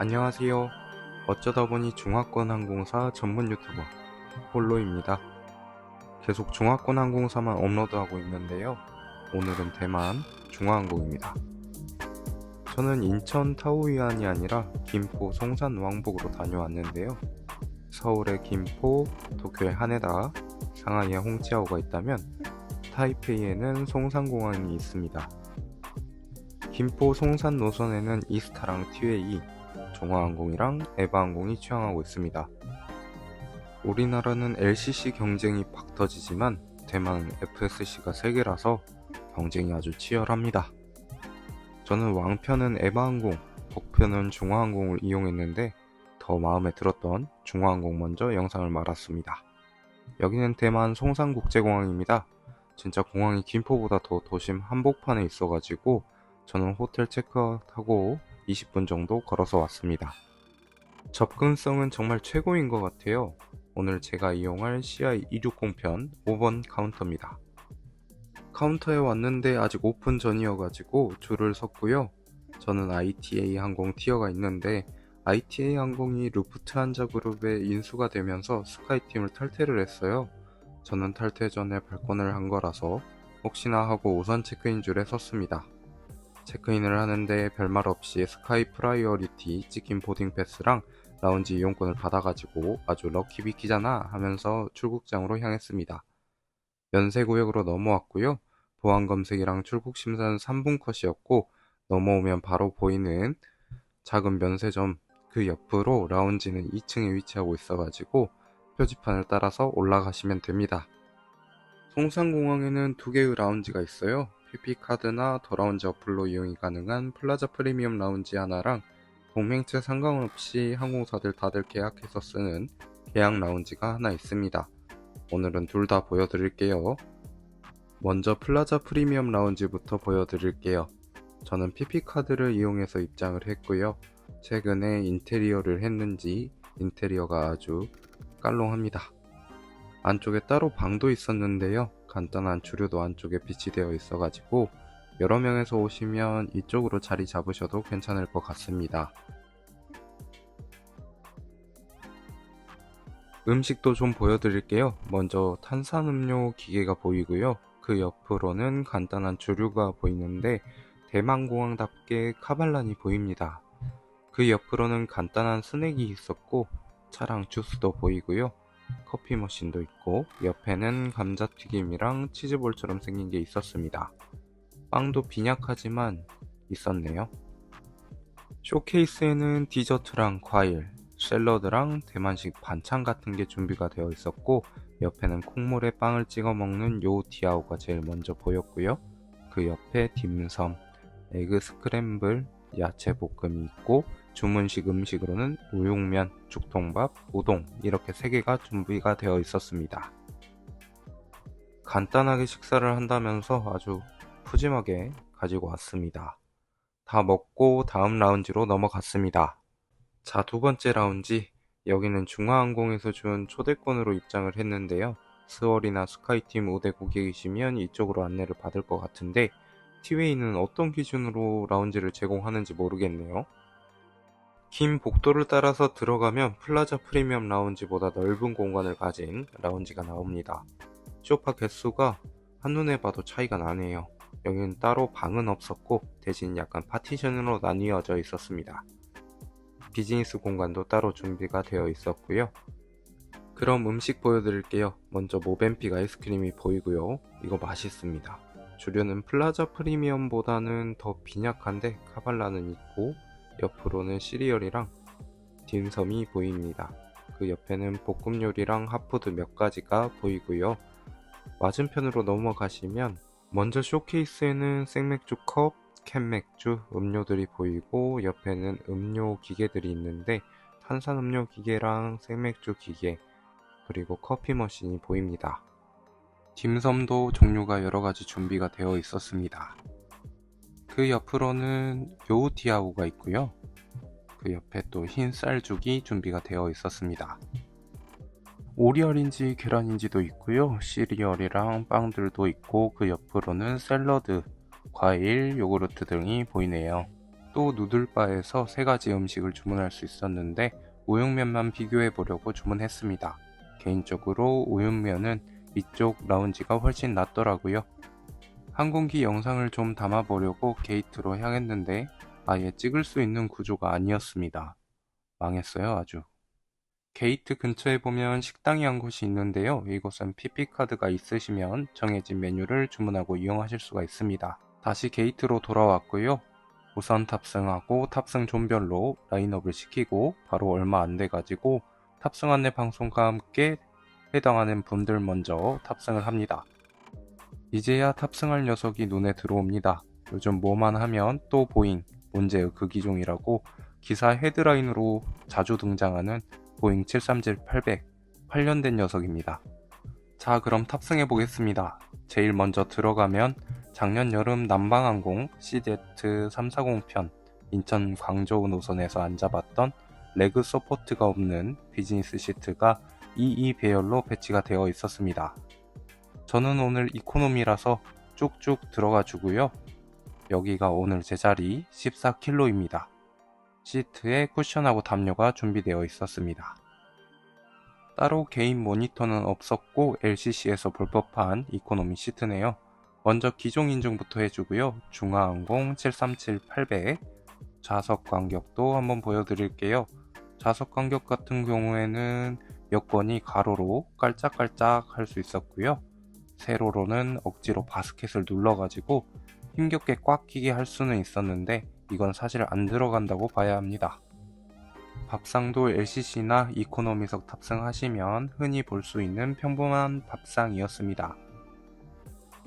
안녕하세요. 어쩌다 보니 중화권 항공사 전문 유튜버 홀로입니다. 계속 중화권 항공사만 업로드하고 있는데요. 오늘은 대만 중화항공입니다. 저는 인천 타오유안이 아니라 김포 송산 왕복으로 다녀왔는데요. 서울의 김포, 도쿄의 하네다, 상하이의 홍치아오가 있다면 타이페이에는 송산공항이 있습니다. 김포 송산 노선에는 이스타랑 티웨이, 중화항공이랑 에바항공이 취항하고 있습니다. 우리나라는 LCC 경쟁이 팍 터지지만 대만은 FSC가 3개라서 경쟁이 아주 치열합니다. 저는 왕편은 에바항공, 복편은 중화항공을 이용했는데 더 마음에 들었던 중화항공 먼저 영상을 말았습니다. 여기는 대만 송산국제공항입니다. 진짜 공항이 김포보다 더 도심 한복판에 있어가지고 저는 호텔 체크아웃하고 20분 정도 걸어서 왔습니다. 접근성은 정말 최고인 것 같아요. 오늘 제가 이용할 CI260편 5번 카운터입니다. 카운터에 왔는데 아직 오픈 전이어가지고 줄을 섰고요. 저는 ITA 항공 티어가 있는데 ITA 항공이 루프트한자 그룹에 인수가 되면서 스카이팀을 탈퇴를 했어요. 저는 탈퇴 전에 발권을 한 거라서 혹시나 하고 우선 체크인 줄에 섰습니다. 체크인을 하는데 별말 없이 스카이 프라이어리티 찍힌 보딩 패스랑 라운지 이용권을 받아가지고 아주 럭키비키잖아 하면서 출국장으로 향했습니다. 면세구역으로 넘어왔고요. 보안검색이랑 출국심사는 3분 컷이었고 넘어오면 바로 보이는 작은 면세점 그 옆으로 라운지는 2층에 위치하고 있어가지고 표지판을 따라서 올라가시면 됩니다. 송산공항에는 2개의 라운지가 있어요. PP카드나 더라운지 어플로 이용이 가능한 플라자 프리미엄 라운지 하나랑 동맹체 상관없이 항공사들 다들 계약해서 쓰는 계약 라운지가 하나 있습니다. 오늘은 둘 다 보여드릴게요. 먼저 플라자 프리미엄 라운지부터 보여드릴게요. 저는 PP카드를 이용해서 입장을 했고요. 최근에 인테리어를 했는지 인테리어가 아주 깔롱합니다. 안쪽에 따로 방도 있었는데요. 간단한 주류도 안쪽에 비치되어 있어가지고 여러 명에서 오시면 이쪽으로 자리 잡으셔도 괜찮을 것 같습니다. 음식도 좀 보여드릴게요. 먼저 탄산음료 기계가 보이고요. 그 옆으로는 간단한 주류가 보이는데 대만공항답게 카발란이 보입니다. 그 옆으로는 간단한 스낵이 있었고 차랑 주스도 보이고요. 커피 머신도 있고 옆에는 감자튀김이랑 치즈볼처럼 생긴 게 있었습니다. 빵도 빈약하지만 있었네요. 쇼케이스에는 디저트랑 과일, 샐러드랑 대만식 반찬 같은 게 준비가 되어 있었고 옆에는 콩물에 빵을 찍어 먹는 요티아오가 제일 먼저 보였고요. 그 옆에 딤섬, 에그 스크램블, 야채 볶음이 있고 주문식 음식으로는 우육면, 죽통밥, 우동 이렇게 3개가 준비가 되어 있었습니다. 간단하게 식사를 한다면서 아주 푸짐하게 가지고 왔습니다. 다 먹고 다음 라운지로 넘어갔습니다. 자, 2번째 라운지. 여기는 중화항공에서 준 초대권으로 입장을 했는데요. 스월이나 스카이팀 우대 고객이시면 이쪽으로 안내를 받을 것 같은데 티웨이는 어떤 기준으로 라운지를 제공하는지 모르겠네요. 긴 복도를 따라서 들어가면 플라자 프리미엄 라운지보다 넓은 공간을 가진 라운지가 나옵니다. 소파 개수가 한눈에 봐도 차이가 나네요. 여기는 따로 방은 없었고 대신 약간 파티션으로 나뉘어져 있었습니다. 비즈니스 공간도 따로 준비가 되어 있었고요. 그럼 음식 보여드릴게요. 먼저 모벤픽 아이스크림이 보이고요. 이거 맛있습니다. 주류는 플라자 프리미엄보다는 더 빈약한데 카발라는 있고 옆으로는 시리얼이랑 딤섬이 보입니다. 그 옆에는 볶음 요리랑 핫푸드 몇 가지가 보이고요. 맞은편으로 넘어가시면 먼저 쇼케이스에는 생맥주 컵, 캔맥주, 음료들이 보이고 옆에는 음료 기계들이 있는데 탄산음료 기계랑 생맥주 기계 그리고 커피 머신이 보입니다. 딤섬도 종류가 여러가지 준비가 되어 있었습니다. 그 옆으로는 요우티아오가 있고요. 그 옆에 또 흰 쌀죽이 준비가 되어 있었습니다. 오리얼인지 계란인지도 있고요. 시리얼이랑 빵들도 있고 그 옆으로는 샐러드, 과일, 요구르트 등이 보이네요. 또 누들바에서 3가지 음식을 주문할 수 있었는데 우육면만 비교해 보려고 주문했습니다. 개인적으로 우육면은 이쪽 라운지가 훨씬 낫더라고요. 항공기 영상을 좀 담아보려고 게이트로 향했는데 아예 찍을 수 있는 구조가 아니었습니다. 망했어요, 아주. 게이트 근처에 보면 식당이 한 곳이 있는데요. 이곳은 PP카드가 있으시면 정해진 메뉴를 주문하고 이용하실 수가 있습니다. 다시 게이트로 돌아왔고요. 우선 탑승하고 탑승 존별로 라인업을 시키고 바로 얼마 안 돼가지고 탑승 안내 방송과 함께 해당하는 분들 먼저 탑승을 합니다. 이제야 탑승할 녀석이 눈에 들어옵니다. 요즘 뭐만 하면 또 보잉, 문제의 그 기종이라고 기사 헤드라인으로 자주 등장하는 보잉 737-800 8년 된 녀석입니다. 자, 그럼 탑승해 보겠습니다. 제일 먼저 들어가면 작년 여름 남방항공 CZ340편 인천 광저우 노선에서 앉아봤던 레그 서포트가 없는 비즈니스 시트가 2E 배열로 배치가 되어 있었습니다. 저는 오늘 이코노미라서 쭉쭉 들어가 주고요. 여기가 오늘 제 자리 14kg입니다. 시트에 쿠션하고 담요가 준비되어 있었습니다. 따로 개인 모니터는 없었고 LCC에서 볼 법한 이코노미 시트네요. 먼저 기종 인증부터 해주고요. 중화항공 737-800 좌석 간격도 한번 보여드릴게요. 좌석 간격 같은 경우에는 여권이 가로로 깔짝깔짝 할 수 있었고요. 세로로는 억지로 바스켓을 눌러가지고 힘겹게 꽉 끼게 할 수는 있었는데 이건 사실 안 들어간다고 봐야 합니다. 밥상도 LCC나 이코노미석 탑승하시면 흔히 볼 수 있는 평범한 밥상이었습니다.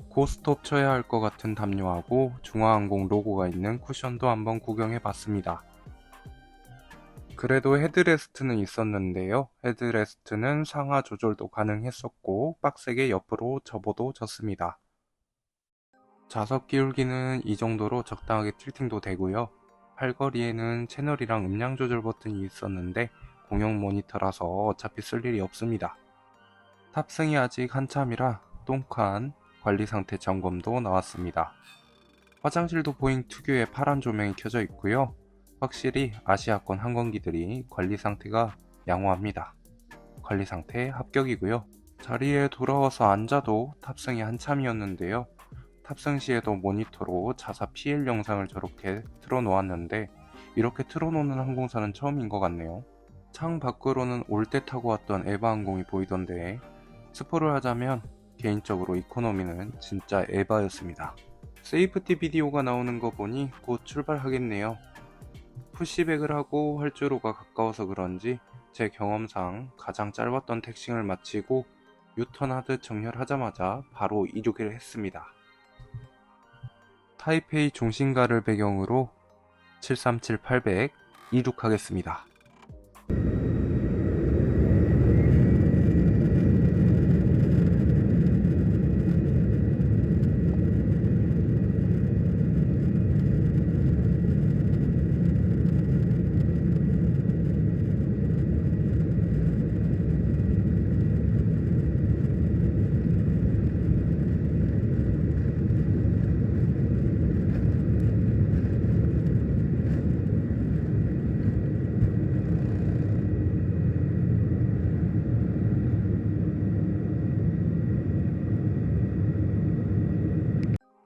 고스톱 쳐야 할 것 같은 담요하고 중화항공 로고가 있는 쿠션도 한번 구경해 봤습니다. 그래도 헤드레스트는 있었는데요. 헤드레스트는 상하 조절도 가능했었고 빡세게 옆으로 접어도 졌습니다. 좌석 기울기는 이 정도로 적당하게 틸팅도 되고요. 팔걸이에는 채널이랑 음량 조절 버튼이 있었는데 공용 모니터라서 어차피 쓸 일이 없습니다. 탑승이 아직 한참이라 똥칸 관리 상태 점검도 나왔습니다. 화장실도 보잉 특유의 파란 조명이 켜져 있고요. 확실히 아시아권 항공기들이 관리 상태가 양호합니다. 관리 상태 합격이고요. 자리에 돌아와서 앉아도 탑승이 한참이었는데요. 탑승 시에도 모니터로 자사 PL 영상을 저렇게 틀어놓았는데 이렇게 틀어놓는 항공사는 처음인 것 같네요. 창 밖으로는 올 때 타고 왔던 에바항공이 보이던데 스포를 하자면 개인적으로 이코노미는 진짜 에바였습니다. 세이프티 비디오가 나오는 거 보니 곧 출발하겠네요. 푸시백을 하고 활주로가 가까워서 그런지 제 경험상 가장 짧았던 택싱을 마치고 유턴하듯 정렬하자마자 바로 이륙을 했습니다. 타이페이 중심가를 배경으로 737-800 이륙하겠습니다.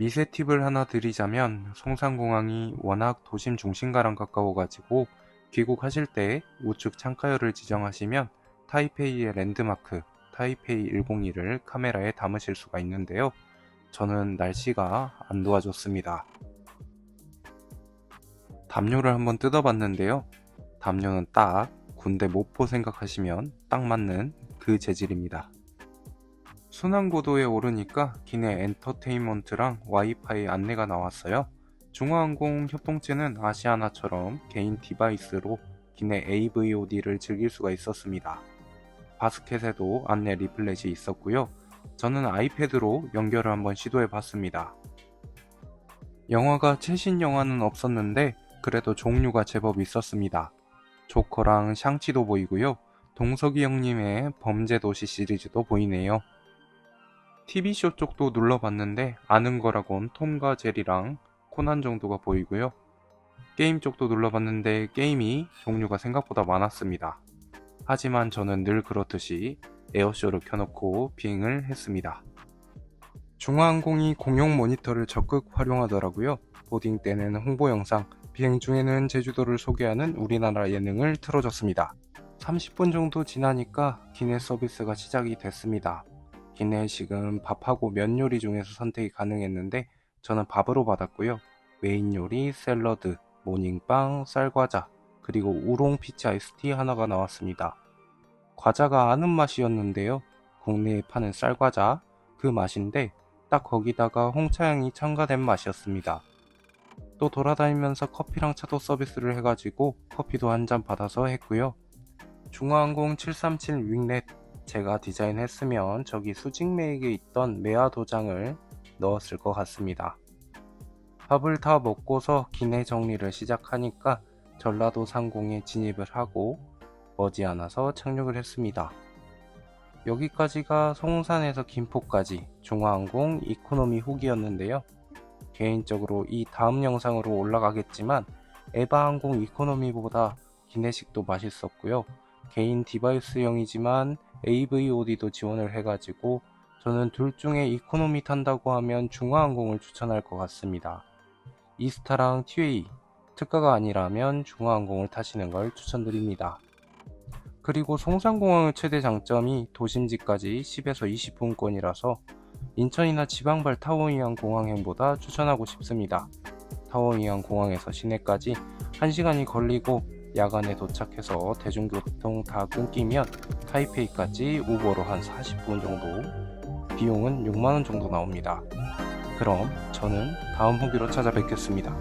미세 팁을 하나 드리자면 송산공항이 워낙 도심 중심가랑 가까워가지고 귀국하실 때 우측 창가열을 지정하시면 타이페이의 랜드마크 타이페이 102를 카메라에 담으실 수가 있는데요. 저는 날씨가 안 도와줬습니다. 담요를 한번 뜯어봤는데요. 담요는 딱 군대 모포 생각하시면 딱 맞는 그 재질입니다. 순환고도에 오르니까 기내 엔터테인먼트랑 와이파이 안내가 나왔어요. 중화항공 협동체는 아시아나처럼 개인 디바이스로 기내 AVOD를 즐길 수가 있었습니다. 바스켓에도 안내 리플렛이 있었고요. 저는 아이패드로 연결을 한번 시도해 봤습니다. 영화가 최신 영화는 없었는데 그래도 종류가 제법 있었습니다. 조커랑 샹치도 보이고요. 동석이 형님의 범죄도시 시리즈도 보이네요. TV쇼 쪽도 눌러봤는데 아는 거라곤 톰과 제리랑 코난 정도가 보이고요. 게임 쪽도 눌러봤는데 게임이 종류가 생각보다 많았습니다. 하지만 저는 늘 그렇듯이 에어쇼를 켜놓고 비행을 했습니다. 중화항공이 공용 모니터를 적극 활용하더라고요. 보딩 때는 홍보 영상, 비행 중에는 제주도를 소개하는 우리나라 예능을 틀어줬습니다. 30분 정도 지나니까 기내 서비스가 시작이 됐습니다. 기내식은 밥하고 면 요리 중에서 선택이 가능했는데 저는 밥으로 받았고요. 메인 요리, 샐러드, 모닝빵, 쌀과자, 그리고 우롱 피치 아이스티 하나가 나왔습니다. 과자가 아는 맛이었는데요. 국내에 파는 쌀과자, 그 맛인데 딱 거기다가 홍차향이 첨가된 맛이었습니다. 또 돌아다니면서 커피랑 차도 서비스를 해가지고 커피도 한 잔 받아서 했고요. 중화항공 737 윙넷 제가 디자인했으면 저기 수직매에 있던 메아 도장을 넣었을 것 같습니다. 밥을 다 먹고서 기내 정리를 시작하니까 전라도 상공에 진입을 하고 머지않아서 착륙을 했습니다. 여기까지가 송산에서 김포까지 중화항공 이코노미 후기였는데요. 개인적으로 이 다음 영상으로 올라가겠지만 에바항공 이코노미보다 기내식도 맛있었고요. 개인 디바이스용이지만 AVOD도 지원을 해가지고 저는 둘 중에 이코노미 탄다고 하면 중화항공을 추천할 것 같습니다. 이스타랑 티웨이 특가가 아니라면 중화항공을 타시는 걸 추천드립니다. 그리고 송산공항의 최대 장점이 도심지까지 10에서 20분권이라서 인천이나 지방발 타워이안 공항행보다 추천하고 싶습니다. 타워이안 공항에서 시내까지 1시간이 걸리고 야간에 도착해서 대중교통 다 끊기면 타이페이까지 우버로 한 40분 정도, 비용은 6만원 정도 나옵니다. 그럼 저는 다음 후기로 찾아뵙겠습니다.